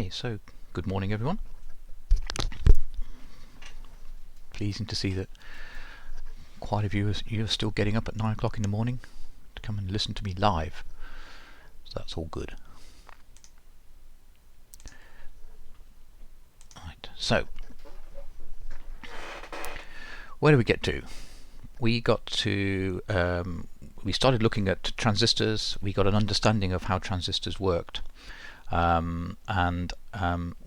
Okay, so good morning everyone. Pleasing to see that quite a few you are still getting up at 9 o'clock in the morning to come and listen to me live. So that's all good. Right, so where do we get to? We got to we started looking at transistors. We got an understanding of how transistors worked.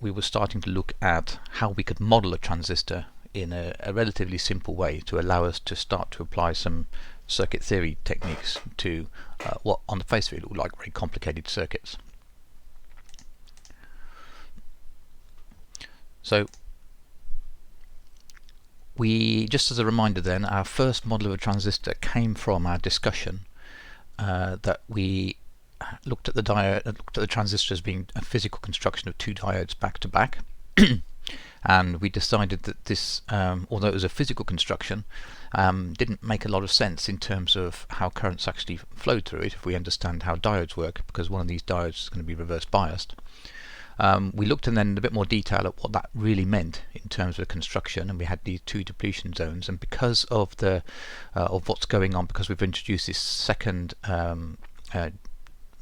We were starting to look at how we could model a transistor in a relatively simple way to allow us to start to apply some circuit theory techniques to what on the face of it look like very complicated circuits. So just as a reminder then, our first model of a transistor came from our discussion that we looked at the transistor as being a physical construction of two diodes back to back. And we decided that this, although it was a physical construction, didn't make a lot of sense in terms of how currents actually flowed through it if we understand how diodes work, because one of these diodes is going to be reverse biased. We looked in then in a bit more detail at what that really meant in terms of construction, and we had these two depletion zones, and because of the of what's going on, because we've introduced this second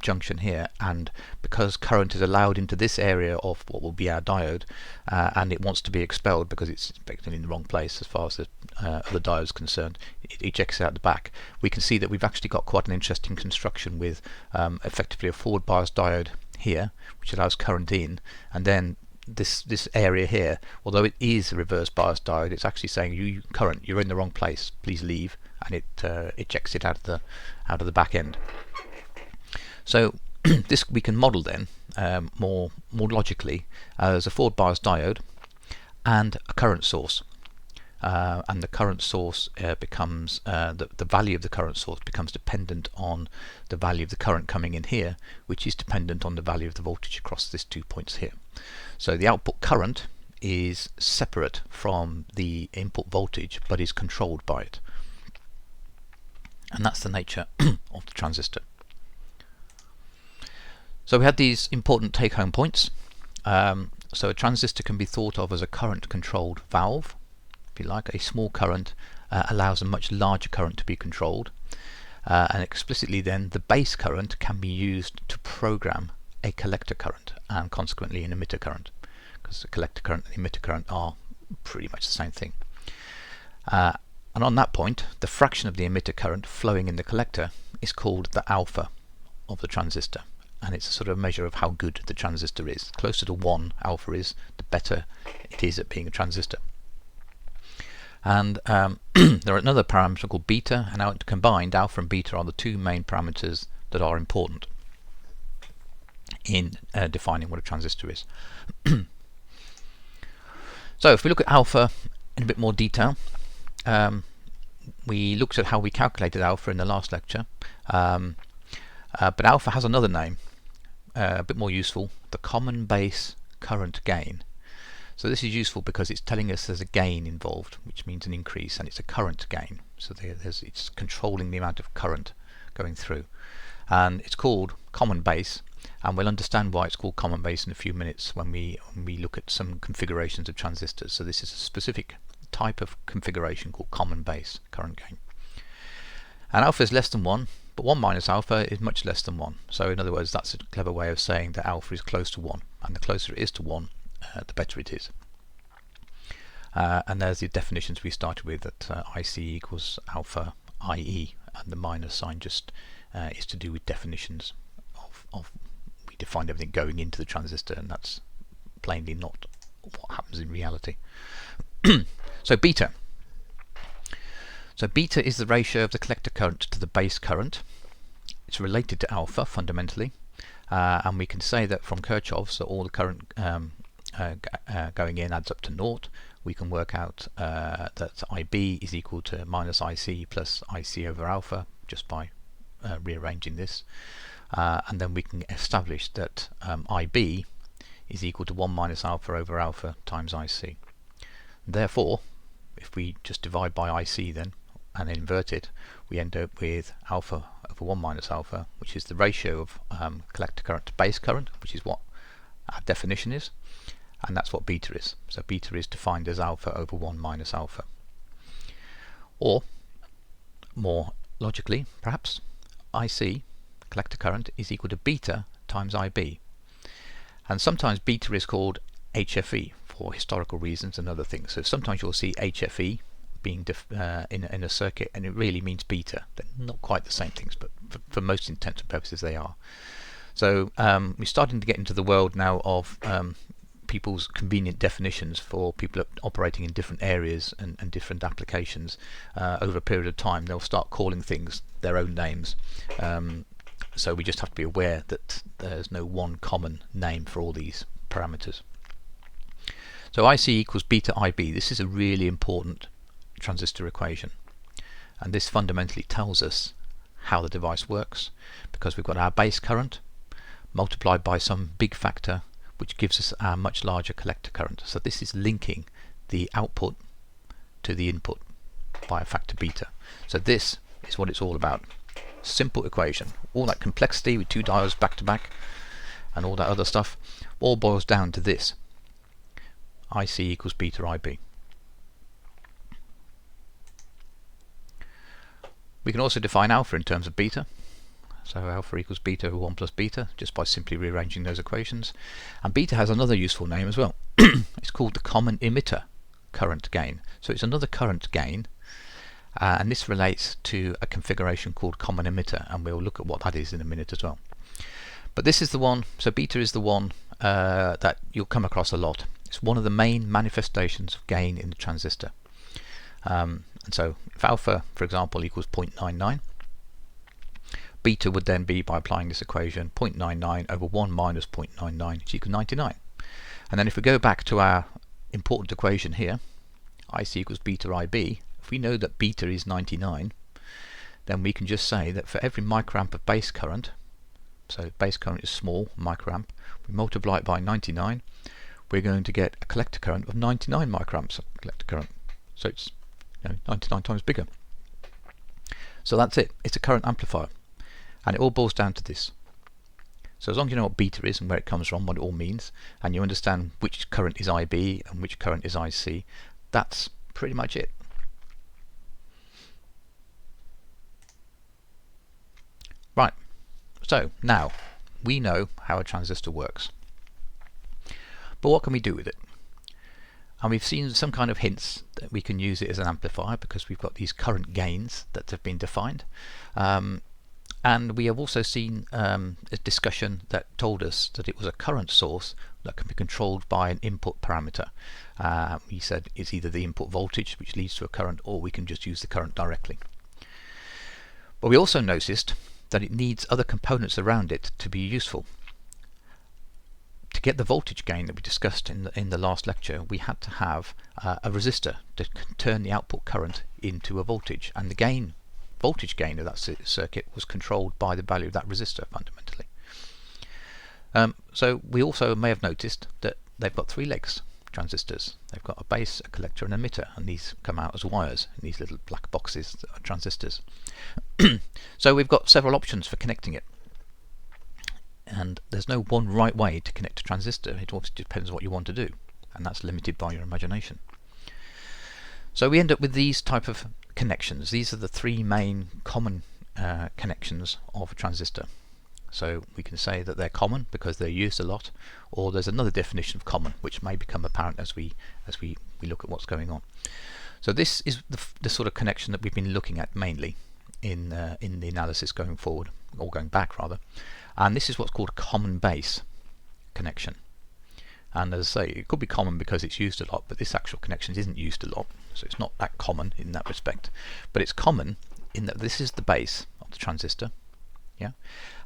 junction here, and because current is allowed into this area of what will be our diode, and it wants to be expelled because it's effectively in the wrong place as far as the other diode is concerned, it ejects out the back. We can see that we've actually got quite an interesting construction with effectively a forward bias diode here, which allows current in, and then this area here, although it is a reverse bias diode, it's actually saying you're in the wrong place, please leave, and it ejects it out of the back end. So this we can model then more logically as a forward bias diode and a current source, and the current source becomes the value of the current source becomes dependent on the value of the current coming in here, which is dependent on the value of the voltage across these 2 points here. So the output current is separate from the input voltage but is controlled by it, and that's the nature of the transistor. So we had these important take-home points. So a transistor can be thought of as a current-controlled valve, if you like. A small current allows a much larger current to be controlled, and explicitly then the base current can be used to program a collector current and consequently an emitter current, because the collector current and the emitter current are pretty much the same thing. And on that point, the fraction of the emitter current flowing in the collector is called the alpha of the transistor. And it's a sort of measure of how good the transistor is. The closer to 1 alpha is, the better it is at being a transistor. And there are another parameter called beta, and combined alpha and beta are the two main parameters that are important in defining what a transistor is. So if we look at alpha in a bit more detail, we looked at how we calculated alpha in the last lecture, but alpha has another name, a bit more useful, the common base current gain. So this is useful because it's telling us there's a gain involved, which means an increase, and it's a current gain. So it's controlling the amount of current going through. And it's called common base, and we'll understand why it's called common base in a few minutes when we look at some configurations of transistors. So this is a specific type of configuration called common base current gain. And alpha is less than 1, but 1 minus alpha is much less than 1. So in other words, that's a clever way of saying that alpha is close to 1, and the closer it is to 1, the better it is. And there's the definitions we started with, that IC equals alpha IE, and the minus sign just is to do with definitions of we defined everything going into the transistor, and that's plainly not what happens in reality. So beta. So beta is the ratio of the collector current to the base current. It's related to alpha fundamentally, and we can say that from Kirchhoff, so all the current going in adds up to 0. We can work out that IB is equal to minus IC plus IC over alpha just by rearranging this, and then we can establish that IB is equal to 1 minus alpha over alpha times IC. Therefore, if we just divide by IC then and invert it, we end up with alpha over 1 minus alpha, which is the ratio of collector current to base current, which is what our definition is, and that's what beta is. So beta is defined as alpha over 1 minus alpha. Or, more logically, perhaps, IC, collector current, is equal to beta times IB. And sometimes beta is called HFE for historical reasons and other things. So sometimes you'll see HFE being in a circuit, and it really means beta. They're not quite the same things, but for most intents and purposes they are. So we're starting to get into the world now of people's convenient definitions for people operating in different areas and different applications. Over a period of time they'll start calling things their own names. So we just have to be aware that there's no one common name for all these parameters. So IC equals beta IB. This is a really important transistor equation, and this fundamentally tells us how the device works, because we've got our base current multiplied by some big factor which gives us our much larger collector current. So this is linking the output to the input by a factor beta. So this is what it's all about. Simple equation. All that complexity with two diodes back to back and all that other stuff all boils down to this. IC equals beta IB. We can also define alpha in terms of beta. So alpha equals beta over 1 plus beta, just by simply rearranging those equations. And beta has another useful name as well. It's called the common emitter current gain. So it's another current gain, and this relates to a configuration called common emitter, and we'll look at what that is in a minute as well. But this is the one, so beta is the one that you'll come across a lot. It's one of the main manifestations of gain in the transistor. And so if alpha, for example, equals 0.99, beta would then be, by applying this equation, 0.99 over 1 minus 0.99 is equal to 99. And then if we go back to our important equation here, IC equals beta IB, if we know that beta is 99, then we can just say that for every microamp of base current, so base current is small, microamp, we multiply it by 99, we're going to get a collector current of 99 microamps of collector current. So it's 99 times bigger. So that's it. It's a current amplifier. And it all boils down to this. So as long as you know what beta is and where it comes from, what it all means, and you understand which current is IB and which current is IC, that's pretty much it. Right, so now we know how a transistor works. But what can we do with it? And we've seen some kind of hints that we can use it as an amplifier, because we've got these current gains that have been defined. And we have also seen a discussion that told us that it was a current source that can be controlled by an input parameter. We said it's either the input voltage, which leads to a current, or we can just use the current directly. But we also noticed that it needs other components around it to be useful. To get the voltage gain that we discussed in the last lecture, we had to have a resistor to turn the output current into a voltage, and the voltage gain of that circuit was controlled by the value of that resistor fundamentally. So we also may have noticed that they've got three legs, transistors. They've got a base, a collector and an emitter, and these come out as wires in these little black boxes that are transistors. So we've got several options for connecting it. And there's no one right way to connect a transistor. It obviously depends on what you want to do, and that's limited by your imagination. So we end up with these type of connections. These are the three main common connections of a transistor. So we can say that they're common because they're used a lot, or there's another definition of common which may become apparent as we look at what's going on. So this is the sort of connection that we've been looking at mainly in the analysis going forward, or going back rather. And this is what's called a common base connection. And as I say, it could be common because it's used a lot, but this actual connection isn't used a lot, so it's not that common in that respect. But it's common in that this is the base of the transistor, yeah,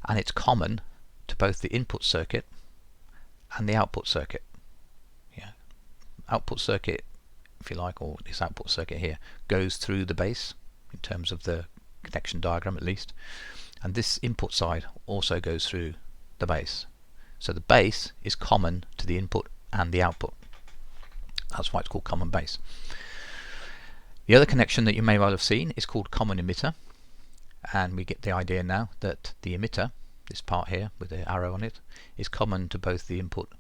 and it's common to both the input circuit and the output circuit. Yeah, output circuit, if you like, or this output circuit here, goes through the base in terms of the connection diagram at least. And this input side also goes through the base. So the base is common to the input and the output. That's why it's called common base. The other connection that you may well have seen is called common emitter. And we get the idea now that the emitter, this part here with the arrow on it, is common to both the input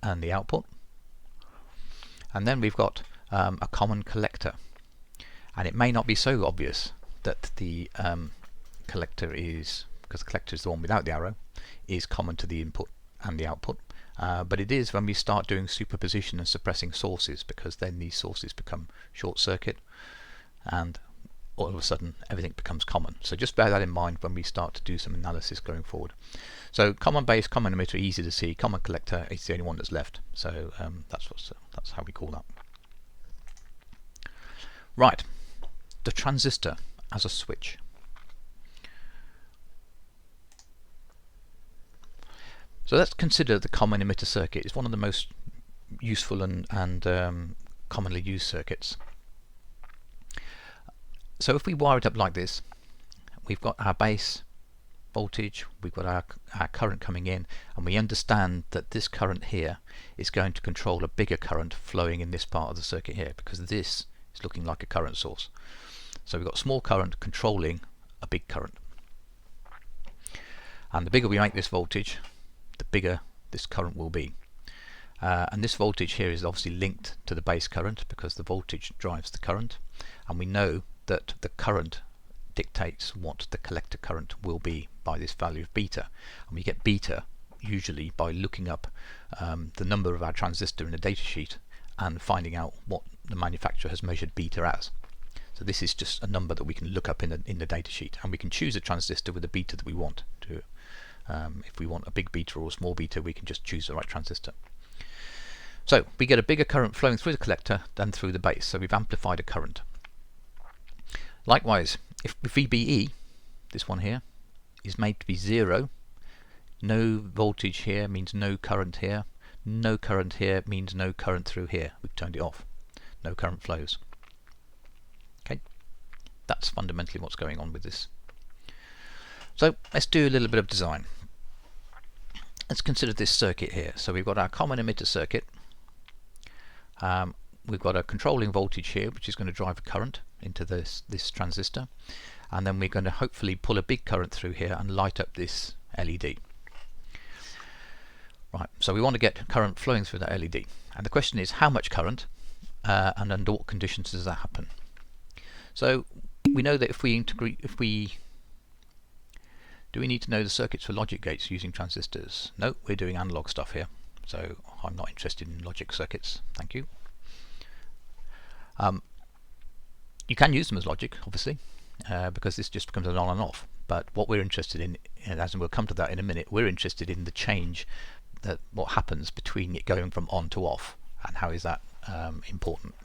and the output. And then we've got a common collector, and it may not be so obvious that the collector is, because the collector is the one without the arrow, is common to the input and the output, but it is when we start doing superposition and suppressing sources, because then these sources become short circuit and all of a sudden everything becomes common. So just bear that in mind when we start to do some analysis going forward. So common base, common emitter, easy to see. Common collector is the only one that's left. So that's how we call that. Right, the transistor as a switch. So let's consider the common emitter circuit. It's one of the most useful and commonly used circuits. So if we wire it up like this, we've got our base voltage, we've got our current coming in, and we understand that this current here is going to control a bigger current flowing in this part of the circuit here, because this is looking like a current source. So we've got small current controlling a big current. And the bigger we make this voltage, the bigger this current will be. And this voltage here is obviously linked to the base current because the voltage drives the current, and we know that the current dictates what the collector current will be by this value of beta, and we get beta usually by looking up the number of our transistor in a data sheet and finding out what the manufacturer has measured beta as. So this is just a number that we can look up in the data sheet, and we can choose a transistor with the beta that we want to. If we want a big beta or a small beta, we can just choose the right transistor. So we get a bigger current flowing through the collector than through the base, so we've amplified a current. Likewise, if VBE, this one here, is made to be 0, no voltage here means no current here, no current here means no current through here. We've turned it off. No current flows. Okay, that's fundamentally what's going on with this. So let's do a little bit of design. Let's consider this circuit here. So we've got our common emitter circuit. We've got a controlling voltage here, which is going to drive a current into this transistor, and then we're going to hopefully pull a big current through here and light up this LED. Right, so we want to get current flowing through that LED, and the question is how much current and under what conditions does that happen. So we know that if we do we need to know the circuits for logic gates using transistors? No, we're doing analog stuff here, so I'm not interested in logic circuits, thank you. You can use them as logic, obviously, because this just becomes an on and off. But what we're interested in, as we'll come to that in a minute, we're interested in the change, that what happens between it going from on to off, and how is that important.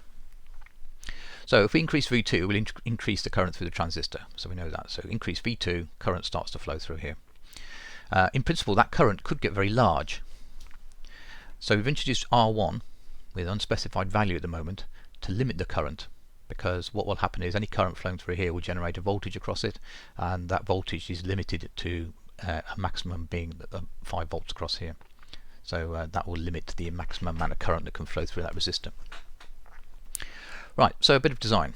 So if we increase V2, we'll increase the current through the transistor. So we know that. So increase V2, current starts to flow through here. In principle, that current could get very large. So we've introduced R1 with unspecified value at the moment to limit the current, because what will happen is any current flowing through here will generate a voltage across it, and that voltage is limited to a maximum being 5 volts across here. So that will limit the maximum amount of current that can flow through that resistor. Right, so a bit of design.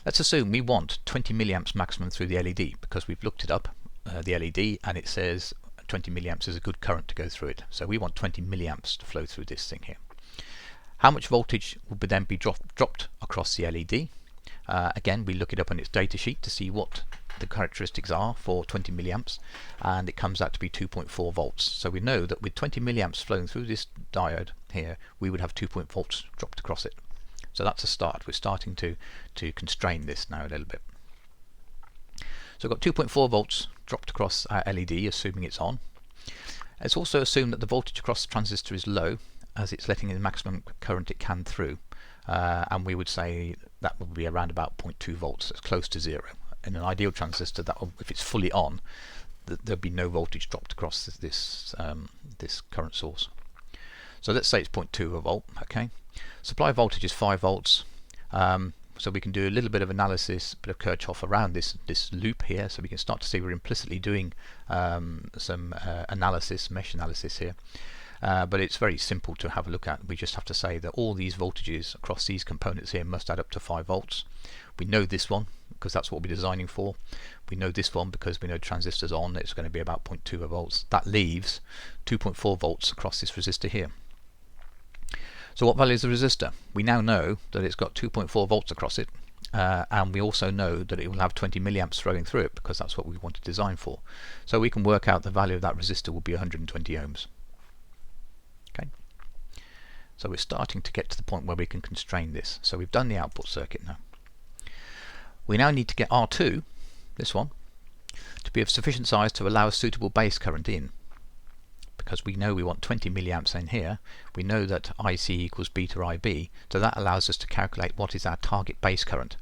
Let's assume we want 20 milliamps maximum through the LED, because we've looked it up, the LED, and it says 20 milliamps is a good current to go through it. So we want 20 milliamps to flow through this thing here. How much voltage will then be dropped across the LED? Again, we look it up on its data sheet to see what the characteristics are for 20 milliamps, and it comes out to be 2.4 volts. So we know that with 20 milliamps flowing through this diode here, we would have 2.4 volts dropped across it. So that's a start. We're starting to constrain this now a little bit. So we've got 2.4 volts dropped across our LED, assuming it's on. Let's also assume that the voltage across the transistor is low, as it's letting in the maximum current it can through, and we would say that will be around about 0.2 volts. That's close to 0. In an ideal transistor, that will, if it's fully on, there'll be no voltage dropped across this current source. So let's say it's 0.2 volt. Okay, supply voltage is 5 volts. So we can do a little bit of analysis, a bit of Kirchhoff around this loop here, so we can start to see we're implicitly doing some analysis, mesh analysis here. But it's very simple to have a look at. We just have to say that all these voltages across these components here must add up to 5 volts. We know this one because that's what we're designing for. We know this one because we know transistors on, it's going to be about 0.2 volts. That leaves 2.4 volts across this resistor here. So what value is the resistor? We now know that it's got 2.4 volts across it, and we also know that it will have 20 milliamps flowing through it, because that's what we want to design for. So we can work out the value of that resistor will be 120 ohms. Okay. So we're starting to get to the point where we can constrain this. So we've done the output circuit now. We now need to get R2, this one, to be of sufficient size to allow a suitable base current in. Because we know we want 20 milliamps in here, we know that IC equals beta IB, so that allows us to calculate what is our target base current.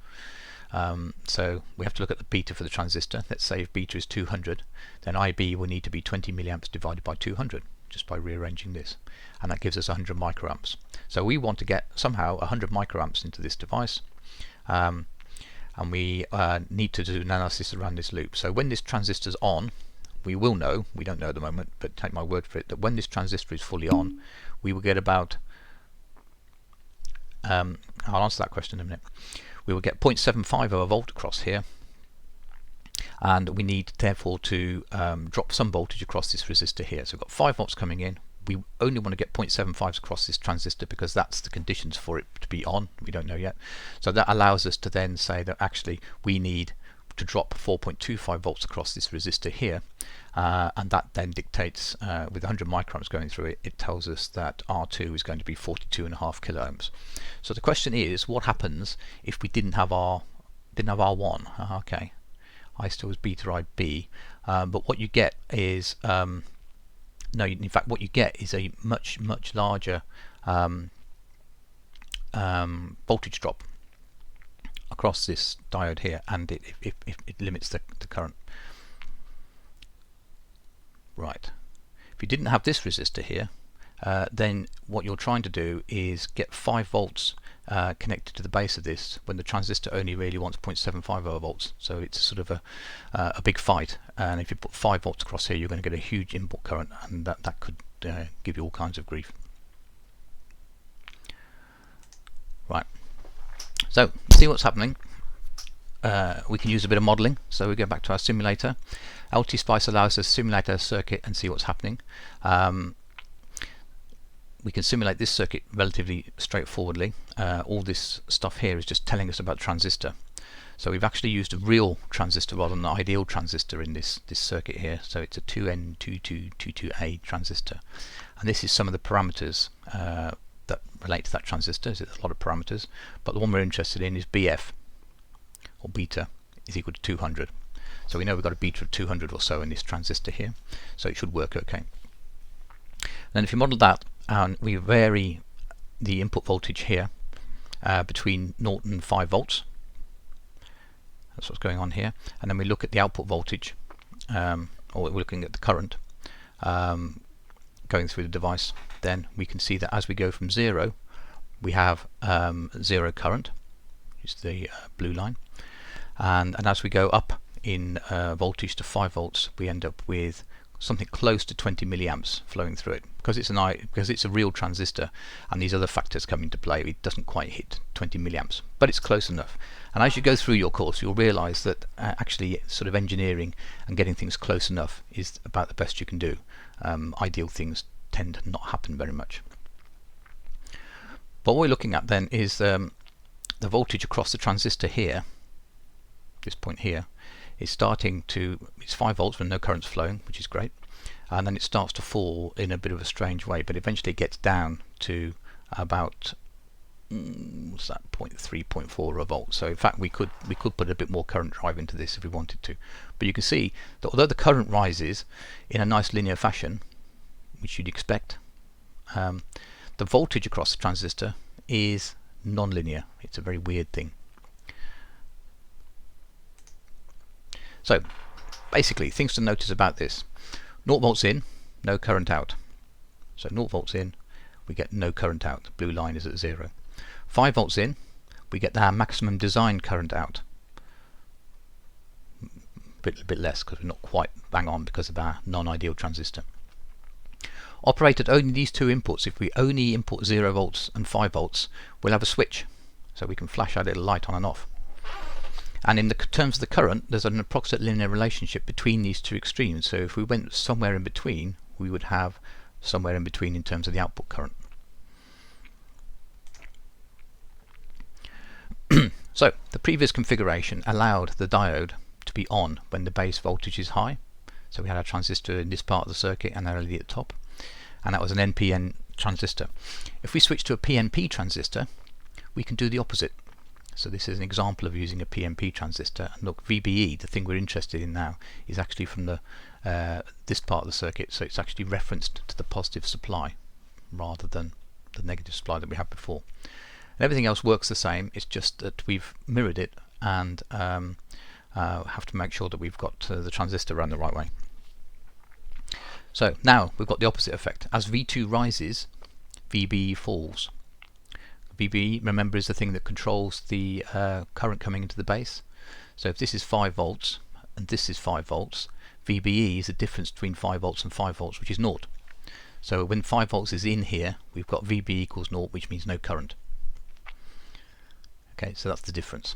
So we have to look at the beta for the transistor. Let's say if beta is 200, then IB will need to be 20 milliamps divided by 200, just by rearranging this, and that gives us 100 microamps. So we want to get somehow 100 microamps into this device, and we need to do an analysis around this loop. So when this transistor's on, we will know, we don't know at the moment, but take my word for it, that when this transistor is fully on, we will get about, I'll answer that question in a minute, we will get 0.75 of a volt across here, and we need therefore to drop some voltage across this resistor here. So we've got 5 volts coming in. We only want to get 0.75 across this transistor because that's the conditions for it to be on. We don't know yet. So that allows us to then say that actually we need to drop 4.25 volts across this resistor here, and that then dictates, with 100 microamps going through it, it tells us that R2 is going to be 42.5 kilo ohms. So the question is, what happens if we didn't have R1? Okay, I still was beta IB, but what you get is no, in fact what you get is a much larger voltage drop across this diode here, and it limits the current. Right. If you didn't have this resistor here, then what you're trying to do is get 5 volts connected to the base of this when the transistor only really wants 0.75 volts. So it's sort of a big fight, and if you put 5 volts across here, you're going to get a huge input current, and that could give you all kinds of grief. Right. So, see what's happening. We can use a bit of modelling. So we go back to our simulator. LT-Spice allows us to simulate a circuit and see what's happening. We can simulate this circuit relatively straightforwardly. All this stuff here is just telling us about the transistor. So we've actually used a real transistor rather than an ideal transistor in this circuit here. So it's a 2N2222A transistor. And this is some of the parameters that relate to that transistor. There's a lot of parameters, but the one we're interested in is BF, or beta, is equal to 200. So we know we've got a beta of 200 or so in this transistor here, so it should work okay. Then if you model that, and we vary the input voltage here between 0 and 5 volts, that's what's going on here, and then we look at the output voltage, or we're looking at the current going through the device, then we can see that as we go from 0, we have 0 current, which is the blue line, and as we go up in voltage to 5 volts, we end up with something close to 20 milliamps flowing through it. Because it's a real transistor and these other factors come into play, it doesn't quite hit 20 milliamps, but it's close enough. And as you go through your course, you'll realize that actually sort of engineering and getting things close enough is about the best you can do. Ideal things tend to not happen very much. But what we're looking at then is the voltage across the transistor here, this point here, is starting to, it's 5 volts when no current's flowing, which is great, and then it starts to fall in a bit of a strange way, but eventually it gets down to about what's that, 0.3, 0.4 a volt. So in fact we could put a bit more current drive into this if we wanted to, but you can see that although the current rises in a nice linear fashion, which you'd expect, the voltage across the transistor is non-linear. It's a very weird thing. So basically things to notice about this: 0 volts in, no current out. So 0 volts in, we get no current out. The blue line is at 0. 5 volts in, we get our maximum design current out. A bit less because we're not quite bang on because of our non-ideal transistor. Operate at only these two inputs. If we only input 0 volts and 5 volts, we'll have a switch, so we can flash our little light on and off. And in the terms of the current, there's an approximate linear relationship between these two extremes. So if we went somewhere in between, we would have somewhere in between in terms of the output current. So the previous configuration allowed the diode to be on when the base voltage is high. So we had our transistor in this part of the circuit and our LED at the top, and that was an NPN transistor. If we switch to a PNP transistor, we can do the opposite. So this is an example of using a PNP transistor. And look, VBE, the thing we're interested in now, is actually from the this part of the circuit, so it's actually referenced to the positive supply rather than the negative supply that we had before. And everything else works the same, it's just that we've mirrored it and have to make sure that we've got the transistor run the right way. So now we've got the opposite effect. As V2 rises, VBE falls. VBE, remember, is the thing that controls the current coming into the base. So if this is 5 volts and this is 5 volts, VBE is the difference between 5 volts and 5 volts, which is 0. So when 5 volts is in here, we've got VB equals 0, which means no current. Okay, so that's the difference.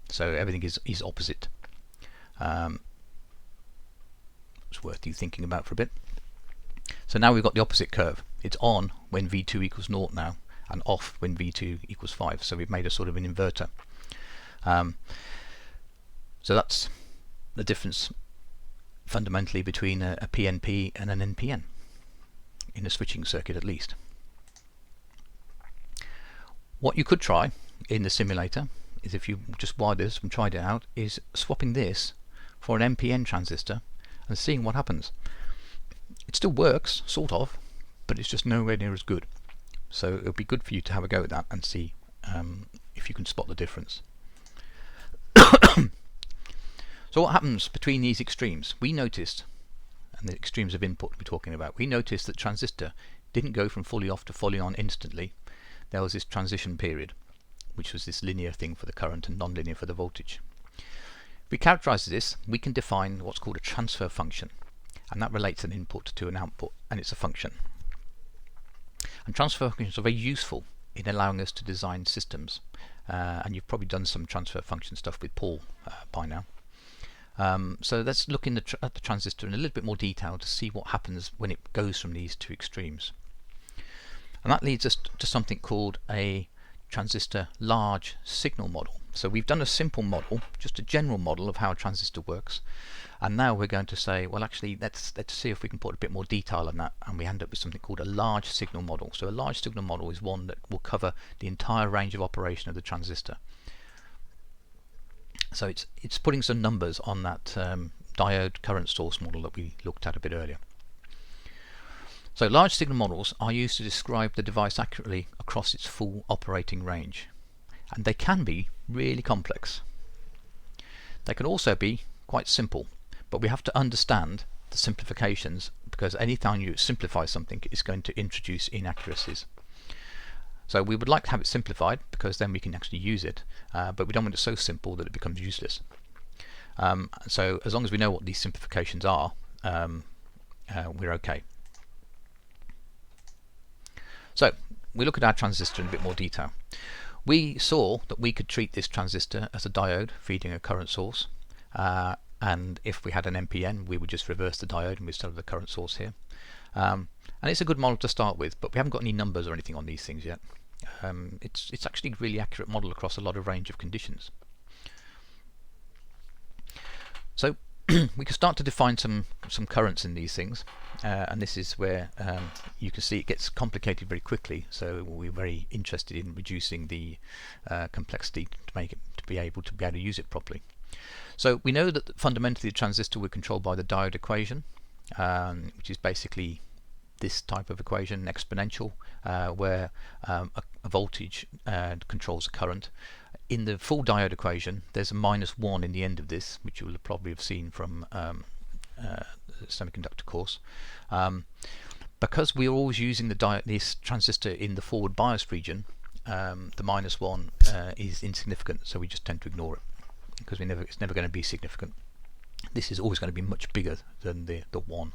So everything is opposite. It's worth you thinking about for a bit. So now we've got the opposite curve. It's on when V2 equals 0 now, and off when V2 equals 5. So we've made a sort of an inverter. So that's the difference fundamentally between a PNP and an NPN, in a switching circuit at least. What you could try in the simulator is, if you just wired this and tried it out, is swapping this for an NPN transistor and seeing what happens. It still works, sort of, but it's just nowhere near as good. So it would be good for you to have a go at that and see if you can spot the difference. So what happens between these extremes? We noticed, and the extremes of input we're talking about, we noticed that transistor didn't go from fully off to fully on instantly. There was this transition period, which was this linear thing for the current and non-linear for the voltage. If we characterize this, we can define what's called a transfer function, and that relates an input to an output, and it's a function. And transfer functions are very useful in allowing us to design systems, and you've probably done some transfer function stuff with Paul by now. So let's look at the transistor in a little bit more detail to see what happens when it goes from these two extremes. And that leads us to something called a transistor large signal model. So we've done a simple model, just a general model of how a transistor works, and now we're going to say, well, actually let's see if we can put a bit more detail on that, and we end up with something called a large signal model. So a large signal model is one that will cover the entire range of operation of the transistor. So it's putting some numbers on that diode current source model that we looked at a bit earlier. So large signal models are used to describe the device accurately across its full operating range, and they can be really complex. They can also be quite simple, but we have to understand the simplifications, because any time you simplify something, it's going to introduce inaccuracies. So we would like to have it simplified, because then we can actually use it, but we don't want it so simple that it becomes useless. So as long as we know what these simplifications are, we're okay. So we look at our transistor in a bit more detail. We saw that we could treat this transistor as a diode feeding a current source, and if we had an NPN, we would just reverse the diode and we still have the current source here. And it's a good model to start with, but we haven't got any numbers or anything on these things yet. It's actually a really accurate model across a lot of range of conditions. So we can start to define some currents in these things, and this is where you can see it gets complicated very quickly. So we're very interested in reducing the complexity to make it to be able to use it properly. So we know that fundamentally the transistor we're controlled by the diode equation, which is basically this type of equation, exponential, where a voltage controls a current. In the full diode equation, there's a -1 in the end of this, which you will probably have seen from the semiconductor course. Because we're always using this transistor in the forward biased region, the -1 is insignificant, so we just tend to ignore it, because it's never going to be significant. This is always going to be much bigger than the 1.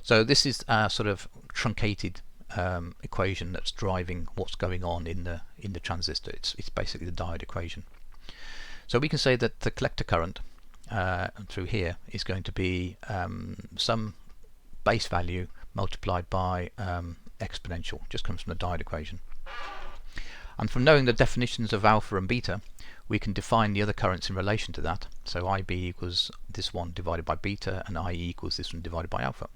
So this is a sort of truncated equation that's driving what's going on in the transistor. It's basically the diode equation. So we can say that the collector current through here is going to be some base value multiplied by exponential. Just comes from the diode equation. And from knowing the definitions of alpha and beta, we can define the other currents in relation to that. So IB equals this one divided by beta, and IE equals this one divided by alpha.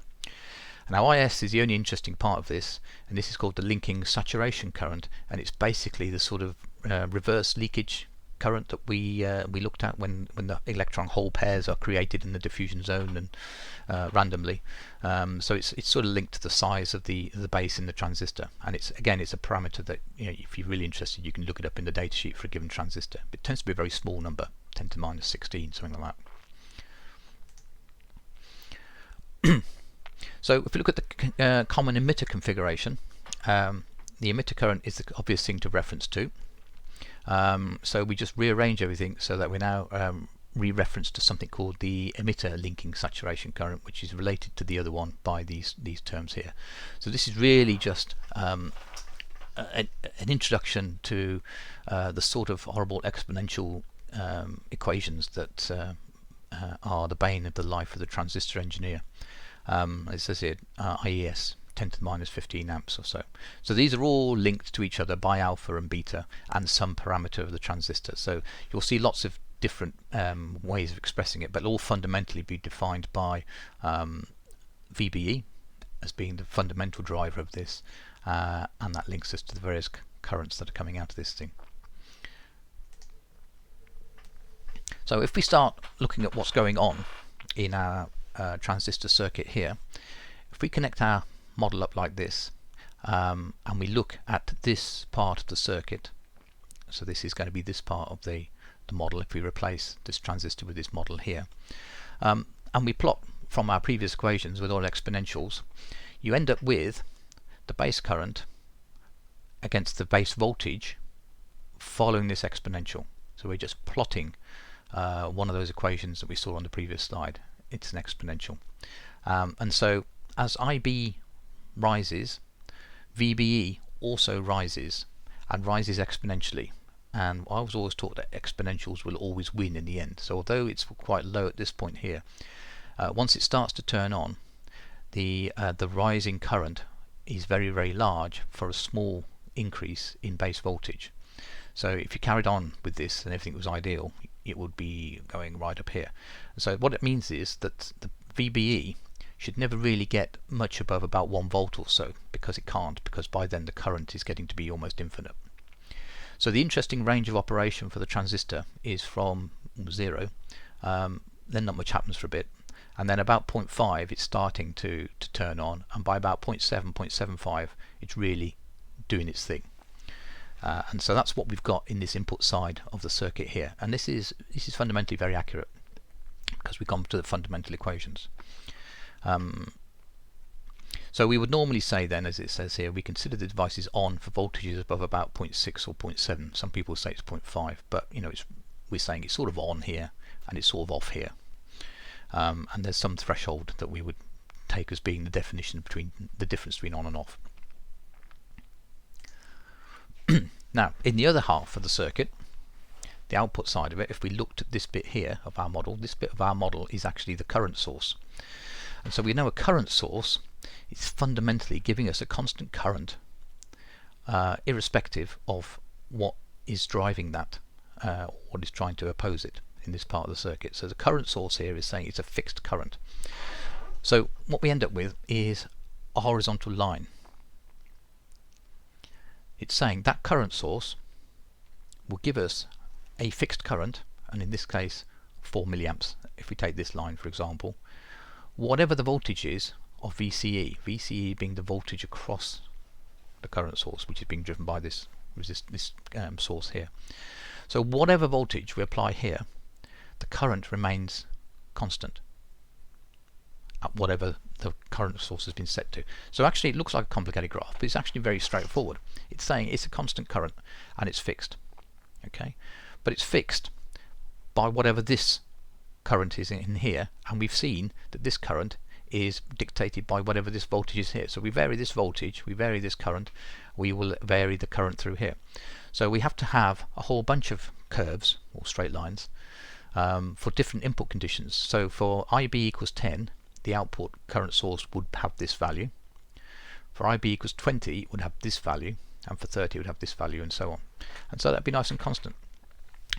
Now IS is the only interesting part of this, and this is called the linking saturation current, and it's basically the sort of reverse leakage current that we looked at when the electron hole pairs are created in the diffusion zone and randomly. So it's sort of linked to the size of the base in the transistor, and it's a parameter that, if you're really interested, you can look it up in the datasheet for a given transistor. It tends to be a very small number, 10 to the minus 16, something like that. So if we look at the common emitter configuration, the emitter current is the obvious thing to reference to. So we just rearrange everything so that we're now re-referenced to something called the emitter linking saturation current, which is related to the other one by these terms here. So this is really just an introduction to the sort of horrible exponential equations that are the bane of the life of the transistor engineer. It says here IES 10 to the minus 15 amps or so. So these are all linked to each other by alpha and beta and some parameter of the transistor. So you'll see lots of different ways of expressing it, but all fundamentally be defined by VBE as being the fundamental driver of this, and that links us to the various currents that are coming out of this thing. So if we start looking at what's going on in our transistor circuit here, if we connect our model up like this, and we look at this part of the circuit, so this is going to be this part of the model if we replace this transistor with this model here, and we plot from our previous equations with all exponentials, you end up with the base current against the base voltage following this exponential. So we're just plotting one of those equations that we saw on the previous slide. It's an exponential, and so as IB rises, VBE also rises, and rises exponentially. And I was always taught that exponentials will always win in the end. So although it's quite low at this point here, once it starts to turn on, the rising current is very, very large for a small increase in base voltage. So if you carried on with this and everything was ideal, it would be going right up here. So what it means is that the VBE should never really get much above about 1 volt or so, because it can't, because by then the current is getting to be almost infinite. So the interesting range of operation for the transistor is from 0, then not much happens for a bit, and then about 0.5 it's starting to turn on, and by about 0.7, 0.75 it's really doing its thing. And so that's what we've got in this input side of the circuit here, and this is fundamentally very accurate because we've gone to the fundamental equations. So we would normally say then, as it says here, we consider the devices on for voltages above about 0.6 or 0.7. Some people say it's 0.5, but we're saying it's sort of on here and it's sort of off here. And there's some threshold that we would take as being the definition between the difference between on and off. Now, in the other half of the circuit, the output side of it, if we looked at this bit here of our model, this bit of our model is actually the current source. And so we know a current source is fundamentally giving us a constant current, irrespective of what is driving that, what is trying to oppose it in this part of the circuit. So the current source here is saying it's a fixed current. So what we end up with is a horizontal line. It's saying that current source will give us a fixed current, and in this case 4 milliamps. If we take this line for example, whatever the voltage is of VCE, VCE being the voltage across the current source, which is being driven by this source here. So whatever voltage we apply here, the current remains constant at whatever the current source has been set to. So actually it looks like a complicated graph, but it's actually very straightforward. It's saying it's a constant current and it's fixed. Okay, but it's fixed by whatever this current is in here, and we've seen that this current is dictated by whatever this voltage is here. So we vary this voltage, we vary this current, we will vary the current through here. So we have to have a whole bunch of curves or straight lines for different input conditions. So for IB equals 10, the output current source would have this value. For IB equals 20, it would have this value, and for 30 it would have this value, and so on. And so that'd be nice and constant.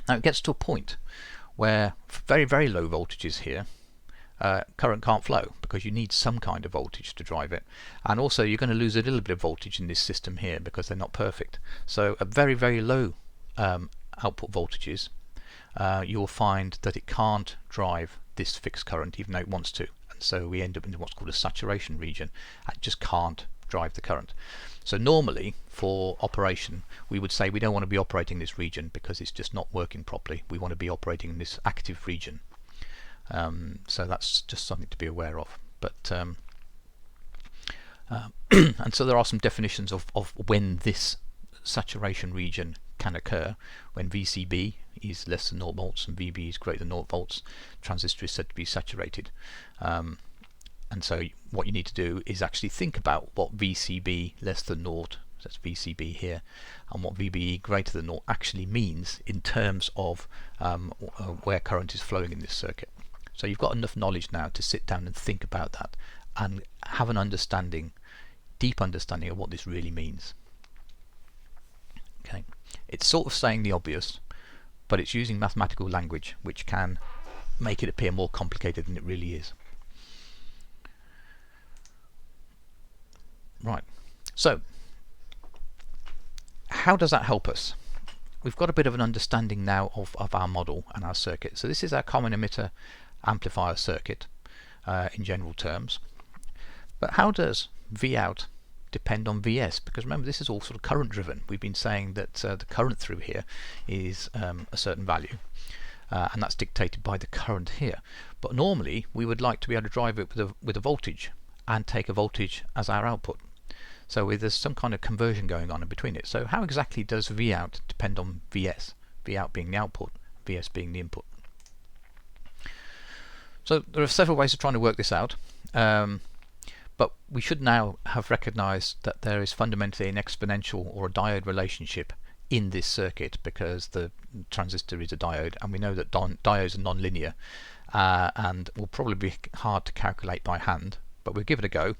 Now it gets to a point where very, very low voltages here, current can't flow because you need some kind of voltage to drive it, and also you're going to lose a little bit of voltage in this system here because they're not perfect. So at very, very low output voltages, you will find that it can't drive this fixed current even though it wants to, and so we end up in what's called a saturation region. It just can't drive the current. So normally for operation we would say we don't want to be operating this region because it's just not working properly. We want to be operating in this active region. So that's just something to be aware of. But and so there are some definitions of when this saturation region can occur. When VCB is less than 0 volts and VB is greater than 0 volts, transistor is said to be saturated. And so what you need to do is actually think about what VCB less than 0, that's VCB here, and what VBE greater than 0 actually means in terms of where current is flowing in this circuit. So you've got enough knowledge now to sit down and think about that and have an understanding, deep understanding of what this really means. Okay, it's sort of saying the obvious, but it's using mathematical language which can make it appear more complicated than it really is. Right, so how does that help us? We've got a bit of an understanding now of our model and our circuit. So this is our common emitter amplifier circuit in general terms. But how does Vout depend on Vs? Because remember, this is all sort of current driven. We've been saying that the current through here is a certain value, and that's dictated by the current here. But normally we would like to be able to drive it with a voltage and take a voltage as our output. So there's some kind of conversion going on in between it. So how exactly does Vout depend on Vs? Vout being the output, Vs being the input. So there are several ways of trying to work this out, but we should now have recognized that there is fundamentally an exponential or a diode relationship in this circuit because the transistor is a diode, and we know that diodes are non-linear and will probably be hard to calculate by hand, but we'll give it a go.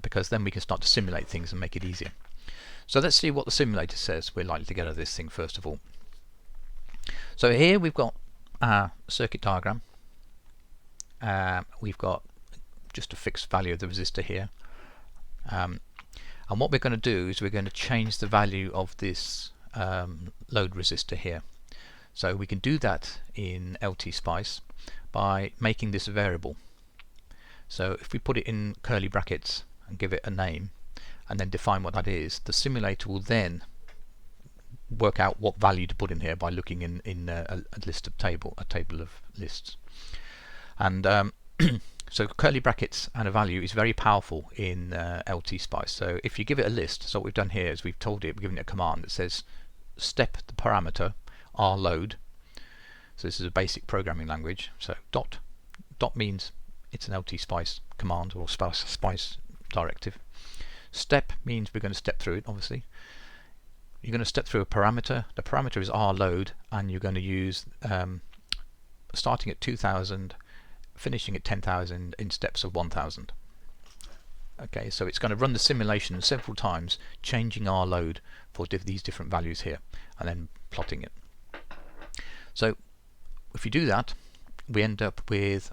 Because then we can start to simulate things and make it easier. So let's see what the simulator says we're likely to get out of this thing first of all. So here we've got our circuit diagram. We've got just a fixed value of the resistor here. And what we're going to do is we're going to change the value of this load resistor here. So we can do that in LT-Spice by making this a variable. So if we put it in curly brackets and give it a name and then define what that is, the simulator will then work out what value to put in here by looking in a list of table of lists. And so curly brackets and a value is very powerful in LT-Spice. So if you give it a list, so what we've done here is we've told it, we're giving it a command that says step the parameter R load. So this is a basic programming language. So dot means it's an LT-Spice command or Spice directive. Step means we're going to step through it, obviously. You're going to step through a parameter. The parameter is R load, and you're going to use starting at 2000, finishing at 10,000 in steps of 1000. Okay, so it's going to run the simulation several times, changing R load for these different values here, and then plotting it. So if you do that, we end up with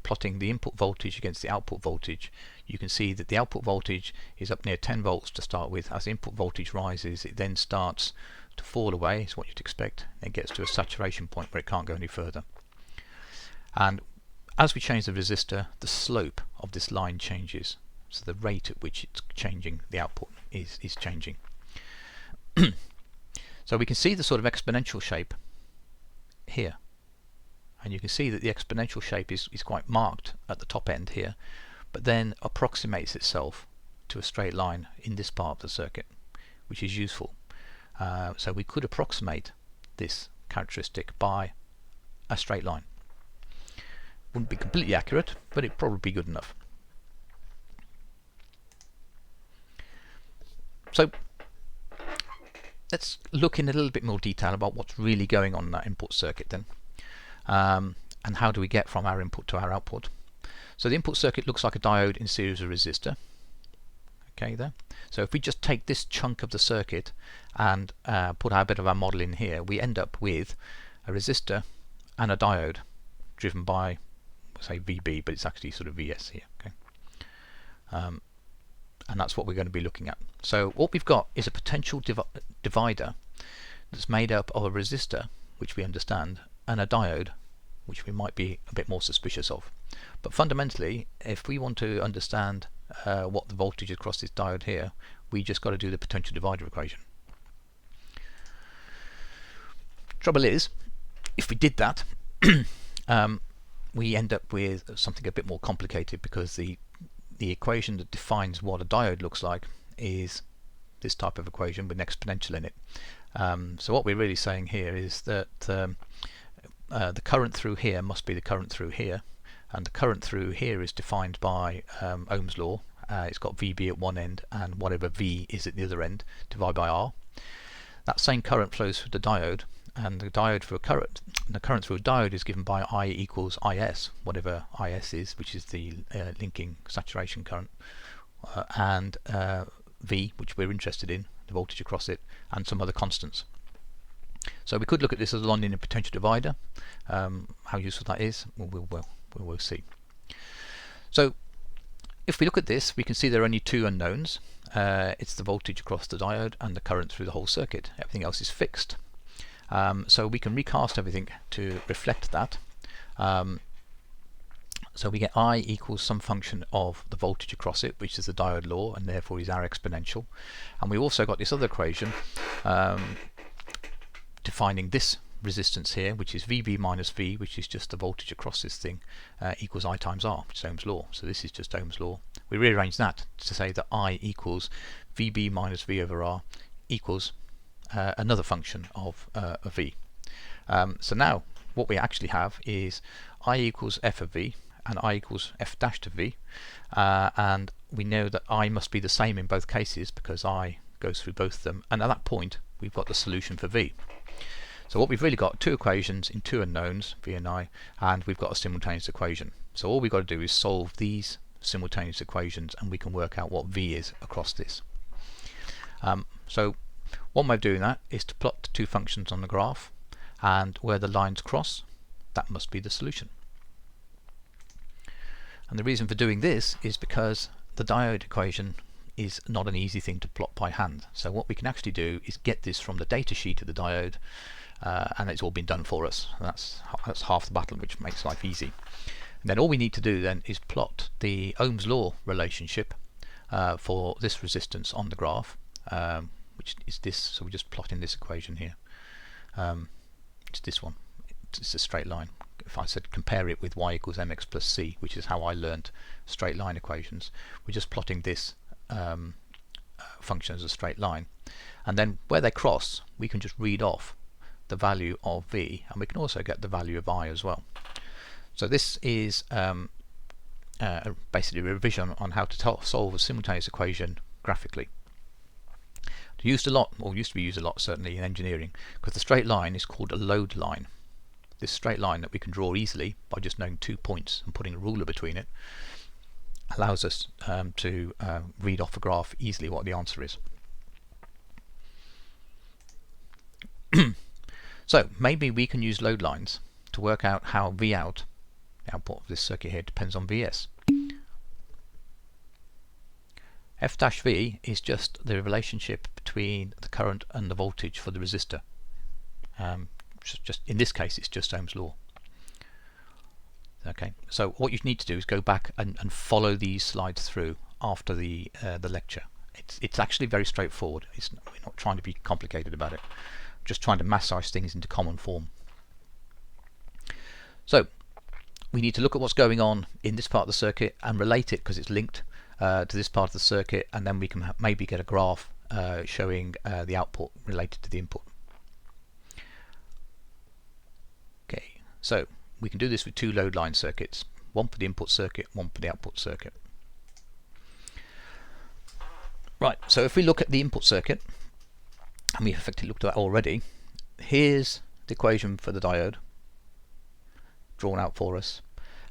plotting the input voltage against the output voltage. You can see that the output voltage is up near 10 volts to start with. As the input voltage rises, it then starts to fall away, is what you'd expect. It gets to a saturation point where it can't go any further. And as we change the resistor, the slope of this line changes. So the rate at which it's changing the output is changing. So we can see the sort of exponential shape here. And you can see that the exponential shape is quite marked at the top end here, but then approximates itself to a straight line in this part of the circuit, which is useful. So we could approximate this characteristic by a straight line. Wouldn't be completely accurate, but it'd probably be good enough. So let's look in a little bit more detail about what's really going on in that input circuit then. And how do we get from our input to our output. So the input circuit looks like a diode in series of resistor. Okay, there. So if we just take this chunk of the circuit and put our bit of our model in here, we end up with a resistor and a diode driven by, say, VB, but it's actually sort of VS here. Okay, and that's what we're going to be looking at. So what we've got is a potential divider that's made up of a resistor, which we understand, and a diode, which we might be a bit more suspicious of. But fundamentally, if we want to understand what the voltage across this diode here, we just got to do the potential divider equation. Trouble is, if we did that, we end up with something a bit more complicated, because the equation that defines what a diode looks like is this type of equation with an exponential in it. So what we're really saying here is that the current through here must be the current through here, and the current through here is defined by Ohm's law. It's got VB at one end and whatever V is at the other end divided by R. That same current flows through the diode, and the current through a diode is given by I equals IS, whatever IS is, which is the linking saturation current, and V, which we're interested in, the voltage across it, and some other constants. So we could look at this as a nonlinear potential divider. How useful that is, we'll see. So if we look at this, we can see there are only two unknowns. It's the voltage across the diode and the current through the whole circuit. Everything else is fixed. So we can recast everything to reflect that. So we get I equals some function of the voltage across it, which is the diode law, and therefore is our exponential. And we also got this other equation defining this resistance here, which is VB minus V, which is just the voltage across this thing, equals I times R, which is Ohm's law. So this is just Ohm's law. We rearrange that to say that I equals VB minus V over R equals another function of V. So now what we actually have is I equals F of V and I equals F dash of V, and we know that I must be the same in both cases because I goes through both of them, and at that point we've got the solution for V. So what we've really got, two equations in two unknowns, V and I, and we've got a simultaneous equation. So all we've got to do is solve these simultaneous equations and we can work out what V is across this. So one way of doing that is to plot the two functions on the graph, and where the lines cross, that must be the solution. And the reason for doing this is because the diode equation is not an easy thing to plot by hand. So what we can actually do is get this from the data sheet of the diode, and it's all been done for us. That's half the battle, which makes life easy. And then all we need to do then is plot the Ohm's law relationship for this resistance on the graph, which is this. So we're just plotting this equation here. It's this one. It's a straight line. If I said compare it with y equals mx plus c, which is how I learned straight line equations, we're just plotting this function as a straight line, and then where they cross we can just read off the value of v, and we can also get the value of I as well. So this is basically a revision on how to solve a simultaneous equation graphically. Used a lot, or used to be used a lot certainly in engineering, because the straight line is called a load line. This straight line that we can draw easily by just knowing 2 points and putting a ruler between it allows us to read off a graph easily what the answer is. So maybe we can use load lines to work out how V out, the output of this circuit here, depends on Vs. F dash V is just the relationship between the current and the voltage for the resistor. Just in this case it's just Ohm's law. Okay, so what you need to do is go back and follow these slides through after the lecture. It's actually very straightforward. We're not trying to be complicated about it. We're just trying to massage things into common form. So we need to look at what's going on in this part of the circuit and relate it, because it's linked to this part of the circuit, and then we can maybe get a graph showing the output related to the input. Okay, so we can do this with two load line circuits, one for the input circuit, one for the output circuit. Right, so if we look at the input circuit, and we've effectively looked at that already, here's the equation for the diode drawn out for us,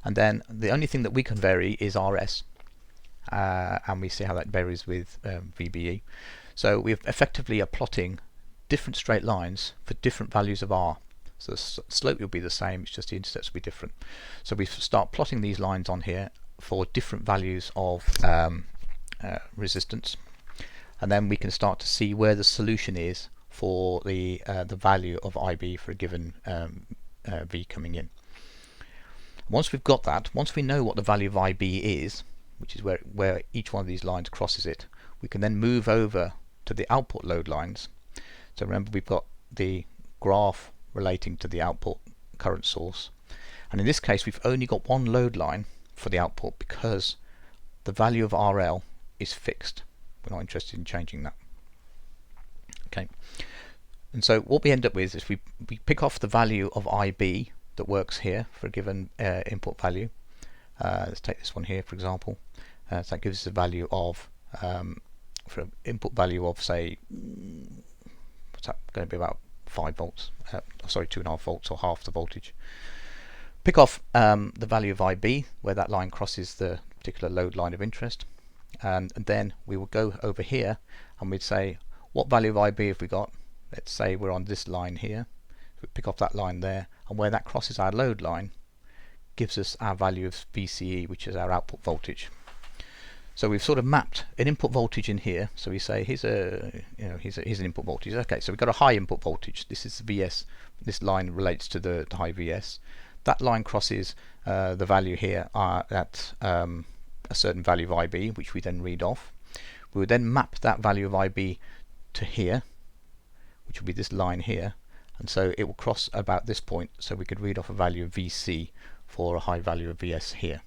and then the only thing that we can vary is RS. and we see how that varies with VBE. So we effectively are plotting different straight lines for different values of R. So the slope will be the same, it's just the intercepts will be different. So we start plotting these lines on here for different values of resistance, and then we can start to see where the solution is for the value of IB for a given V coming in. Once we've got that, once we know what the value of IB is, which is where each one of these lines crosses it, we can then move over to the output load lines. So remember, we've got the graph relating to the output current source, and in this case we've only got one load line for the output because the value of RL is fixed. We're not interested in changing that. Okay, and so what we end up with is we pick off the value of IB that works here for a given input value. Let's take this one here for example. So that gives us a value of for an input value of, say, what's that going to be, about 5 volts, sorry, 2.5 volts, or half the voltage. Pick off the value of IB where that line crosses the particular load line of interest, and then we will go over here and we'd say, what value of IB have we got? Let's say we're on this line here. We pick off that line there, and where that crosses our load line gives us our value of VCE, which is our output voltage. So we've sort of mapped an input voltage in here. So we say here's an input voltage. Okay, so we've got a high input voltage. This is VS. This line relates to the high VS. That line crosses the value here at a certain value of IB, which we then read off. We would then map that value of IB to here, which will be this line here, and so it will cross about this point. So we could read off a value of VC for a high value of VS here.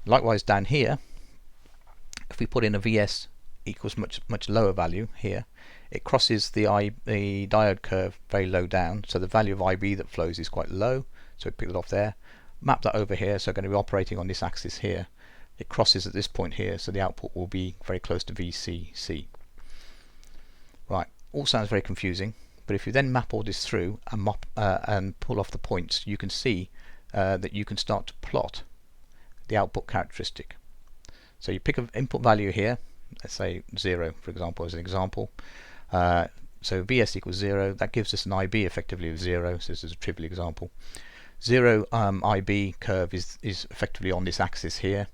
Likewise down here, if we put in a VS equals much lower value here, it crosses the diode curve very low down, so the value of IB that flows is quite low, so we pick it off there, map that over here, so going to be operating on this axis here. It crosses at this point here, so the output will be very close to VCC. Right, all sounds very confusing, but if you then map all this through and pull off the points, you can see that you can start to plot the output characteristic. So you pick an input value here, let's say 0 for example, as an example. So VS equals 0, that gives us an IB effectively of 0, so this is a trivial example. 0 IB curve is effectively on this axis here.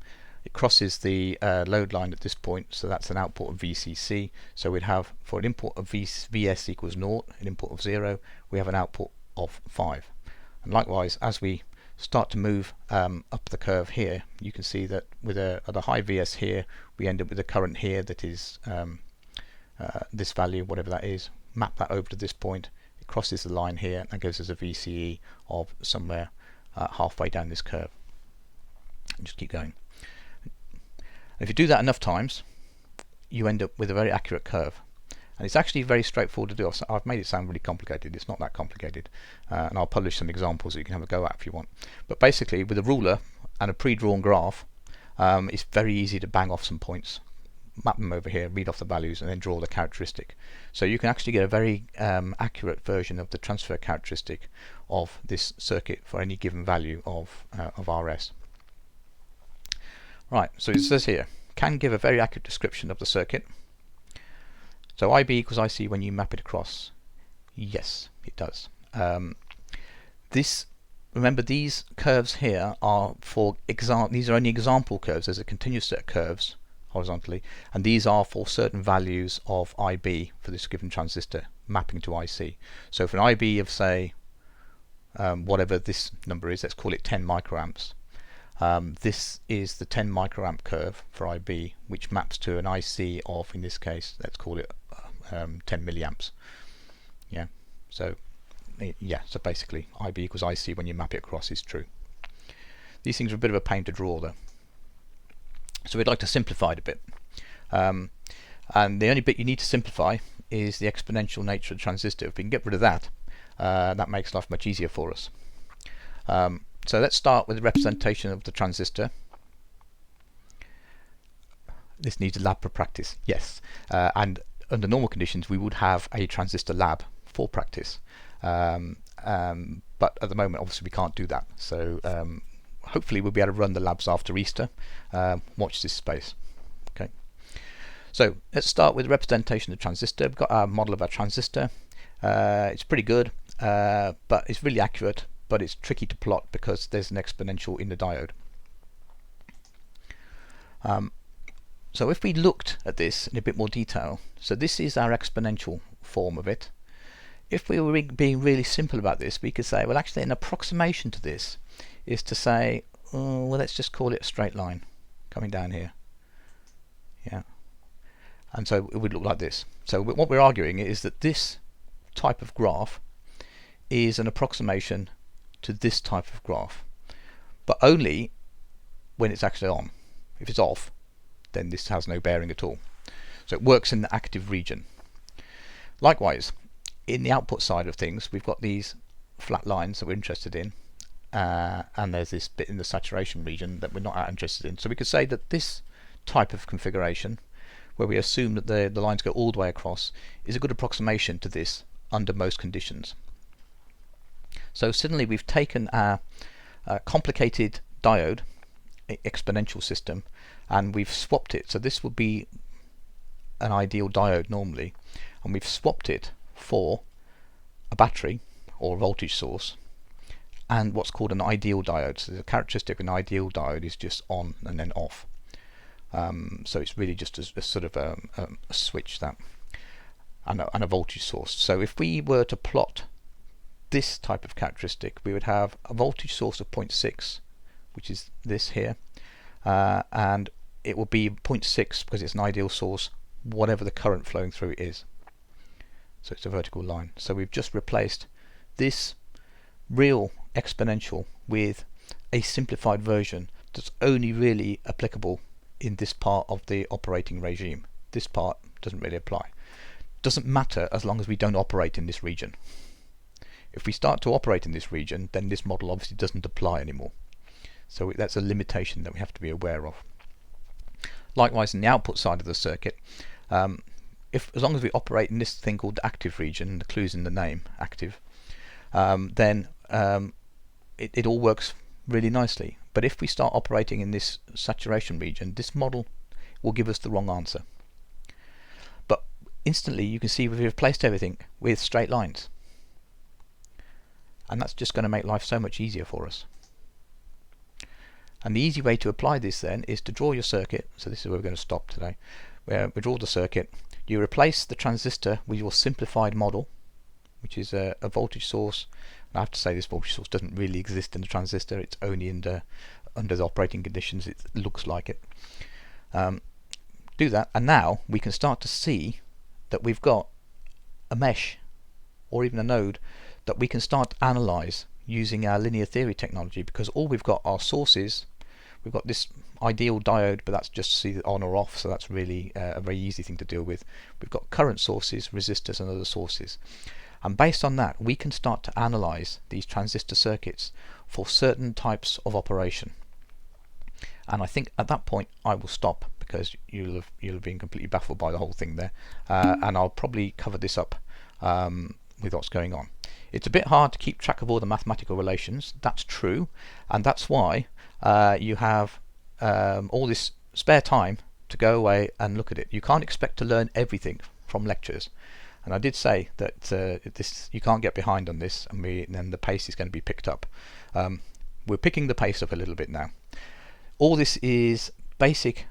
It crosses the load line at this point, so that's an output of VCC. So we'd have, for an input of VS equals 0, an input of 0, we have an output of 5. And likewise, as we start to move up the curve here, you can see that with a high VS here, we end up with a current here that is this value, whatever that is. Map that over to this point, it crosses the line here, and gives us a VCE of somewhere halfway down this curve. And just keep going. If you do that enough times, you end up with a very accurate curve. And it's actually very straightforward to do. I've made it sound really complicated. It's not that complicated. And I'll publish some examples that you can have a go at if you want. But basically, with a ruler and a pre-drawn graph, it's very easy to bang off some points, map them over here, read off the values, and then draw the characteristic. So you can actually get a very accurate version of the transfer characteristic of this circuit for any given value of RS. Right, so it says here, can give a very accurate description of the circuit. So IB equals IC when you map it across. Yes, it does. Remember, these curves here are for these are only example curves. There's a continuous set of curves horizontally, and these are for certain values of IB for this given transistor mapping to IC. So for an IB of, say, whatever this number is, let's call it 10 microamps. This is the 10 microamp curve for IB, which maps to an IC of, in this case, let's call it 10 milliamps. Yeah. So basically IB equals IC when you map it across is true. These things are a bit of a pain to draw though, so we'd like to simplify it a bit. And the only bit you need to simplify is the exponential nature of the transistor. If we can get rid of that, that makes life much easier for us. So let's start with the representation of the transistor. This needs a lab for practice, yes. And under normal conditions we would have a transistor lab for practice. But at the moment obviously we can't do that. So hopefully we'll be able to run the labs after Easter. Watch this space. So let's start with the representation of the transistor. We've got our model of our transistor. It's pretty good, but it's really accurate, but it's tricky to plot because there's an exponential in the diode. So if we looked at this in a bit more detail, so this is our exponential form of it. If we were being really simple about this, we could say, well, actually an approximation to this is to say, well, let's just call it a straight line coming down here. Yeah. And so it would look like this. So what we're arguing is that this type of graph is an approximation to this type of graph, but only when it's actually on. If it's off, then this has no bearing at all. So it works in the active region. Likewise, in the output side of things, we've got these flat lines that we're interested in, and there's this bit in the saturation region that we're not that interested in. So we could say that this type of configuration, where we assume that the lines go all the way across, is a good approximation to this under most conditions. So suddenly we've taken our complicated diode exponential system and we've swapped it. So this would be an ideal diode normally, and we've swapped it for a battery or a voltage source and what's called an ideal diode. So the characteristic of an ideal diode is just on and then off. So it's really just a sort of a switch that and a voltage source. So if we were to plot this type of characteristic, we would have a voltage source of 0.6, which is this here, and it will be 0.6 because it's an ideal source, whatever the current flowing through it is. So it's a vertical line. So we've just replaced this real exponential with a simplified version that's only really applicable in this part of the operating regime. This part doesn't really apply. Doesn't matter as long as we don't operate in this region. If we start to operate in this region, then this model obviously doesn't apply anymore. So that's a limitation that we have to be aware of. Likewise, in the output side of the circuit, as long as we operate in this thing called the active region, the clue's in the name, active, then it all works really nicely. But if we start operating in this saturation region, this model will give us the wrong answer. But instantly you can see we've replaced everything with straight lines. And that's just going to make life so much easier for us. And the easy way to apply this then is to draw your circuit. So this is where we're going to stop today. Where we draw the circuit, you replace the transistor with your simplified model, which is a voltage source. And I have to say this voltage source doesn't really exist in the transistor, it's only under the operating conditions it looks like it. Do that, and now we can start to see that we've got a mesh or even a node that we can start to analyze using our linear theory technology, because all we've got are sources. We've got this ideal diode, but that's just to see it on or off, so that's really a very easy thing to deal with. We've got current sources, resistors and other sources, and based on that we can start to analyze these transistor circuits for certain types of operation. And I think at that point I will stop, because you'll have been completely baffled by the whole thing there, and I'll probably cover this up with what's going on. It's a bit hard to keep track of all the mathematical relations, that's true, and that's why you have all this spare time to go away and look at it. You can't expect to learn everything from lectures, and I did say that this you can't get behind on this, and then the pace is going to be picked up. We're picking the pace up a little bit now. All this is basic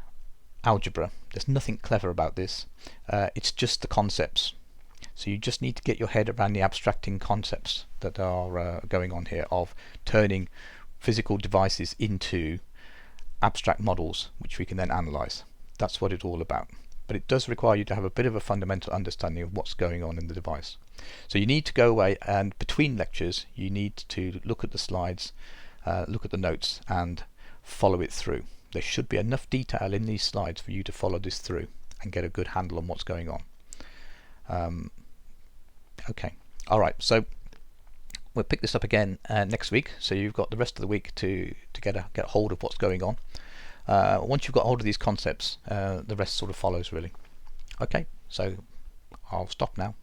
algebra. There's nothing clever about this. It's just the concepts. So you just need to get your head around the abstracting concepts that are going on here, of turning physical devices into abstract models which we can then analyze. That's what it's all about. But it does require you to have a bit of a fundamental understanding of what's going on in the device. So you need to go away, and between lectures you need to look at the slides, look at the notes and follow it through. There should be enough detail in these slides for you to follow this through and get a good handle on what's going on. Okay, alright, so we'll pick this up again next week, so you've got the rest of the week to get hold of what's going on. Once you've got hold of these concepts, the rest sort of follows really. Okay, so I'll stop now.